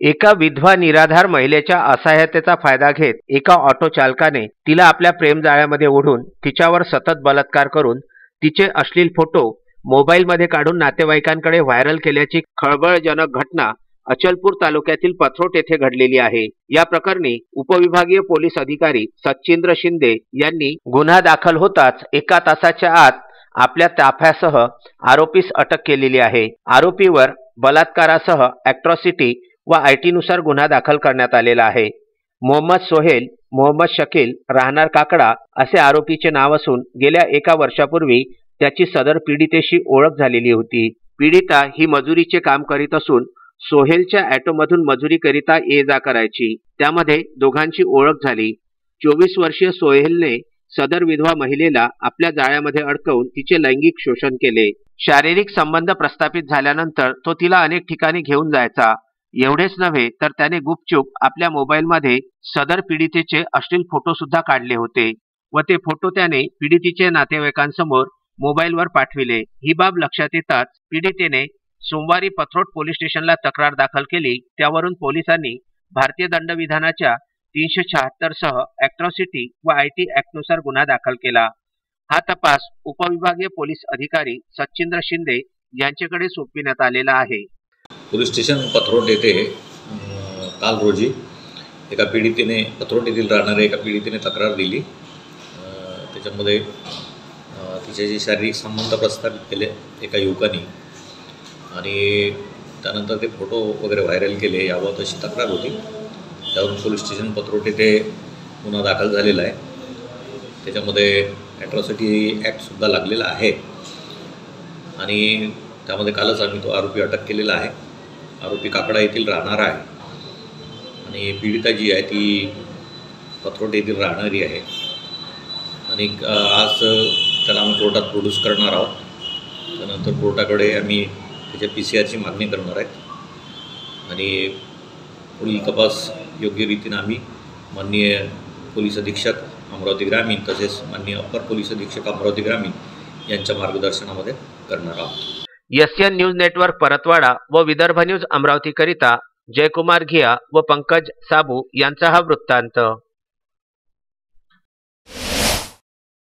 एका विधवा निराधार महिलेच्या असहाय्यतेचा फायदा घेत एका ऑटो चालकाने तिला आपल्या प्रेमजाळ्यामध्ये ओढून तिच्यावर सतत बलात्कार करून तिचे अश्लील फोटो मोबाईलमध्ये काढून नातेवाईकांकडे व्हायरल केल्याची खळबळजनक घटना अचलपूर तालुक्यातील पथरोट येथे घडलेली आहे। या प्रकरणी उपविभागीय पोलीस अधिकारी सचिंद्र शिंदे यांनी गुन्हा दाखल होताच एका तासाच्या आत आपल्या ताफ्यासह आरोपीस अटक केलेली आहे। आरोपीवर बलात्कारासह ॲट्रॉसिटी व आयटी नुसार गुन्हा दाखल करण्यात आलेला आहे। मोहम्मद सोहेल मोहम्मद शकील राहणार काकडा असे आरोपीचे नाव असून गेल्या एका वर्षापूर्वी त्याची सदर पीडितेशी ओळख झालेली होती। पीडिता ही मजुरीचे काम करीत असून सोहेलच्या ॲटोमधून मजुरीकरिता ये जा करायची। त्यामध्ये दोघांची ओळख झाली। 24 वर्षीय सोहेलने सदर विधवा महिलेला आपल्या जाळ्यामध्ये अडकवून तिचे लैंगिक शोषण केले। शारीरिक संबंध प्रस्थापित झाल्यानंतर तो तिला अनेक ठिकाणी घेऊन जायचा। एवढेच नव्हे तर त्याने गुपचूप आपल्या मोबाईलमध्ये सदर पीडितेचे अश्लील फोटो सुद्धा काढले होते व ते फोटो त्याने पीडितेच्या नातेवाईकांसमोर मोबाईलवर पाठविले। ही बाब लक्षात येताच पीडितेने सोमवारी पथरोट पोलीस स्टेशनला तक्रार दाखल केली। त्यावरून पोलिसांनी भारतीय दंडविधानाच्या 376 सह ॲट्रॉसिटी व आयटी ॲक्टनुसार गुन्हा दाखल केला। हा तपास उपविभागीय पोलीस अधिकारी सचिंद्र शिंदे यांच्याकडे सोपविण्यात आलेला आहे। पोलीस स्टेशन पथरोट येथे काल रोजी एका पीडितेने पथरोट येथील राहणाऱ्या एका पीडितेने तक्रार दिली। त्याच्यामध्ये तिचे शारीरिक संबंध प्रस्थापित केले एका युवकाने आणि त्यानंतर ते फोटो वगैरे व्हायरल केले याबाबत अशी तक्रार होती। त्यावरून पोलीस स्टेशन पथरोट येथे गुन्हा दाखल झालेला आहे। त्याच्यामध्ये ॲट्रॉसिटी ॲक्टसुद्धा लागलेला आहे आणि त्यामध्ये कालच आम्ही तो आरोपी अटक केलेला आहे। आरोपी काकडा येथील राहणारा आहे आणि पीडिता जी आहे ती पथरोट येथील राहणारी आहे आणि आज त्याला आम्ही कोर्टात प्रोड्यूस करणार आहोत। त्यानंतर कोर्टाकडे आम्ही त्याच्या PCRची मागणी करणार आहेत आणि पुढील तपास योग्य रीतीने आम्ही माननीय पोलीस अधीक्षक अमरावती ग्रामीण तसेच माननीय अपर पोलीस अधीक्षक अमरावती ग्रामीण यांच्या मार्गदर्शनामध्ये करणार आहोत। SN न्यूज नेटवर्क परतवाडा व विदर्भ न्यूज अमरावती करिता जयकुमार घिया व पंकज साबू यांचा हा वृत्तांत।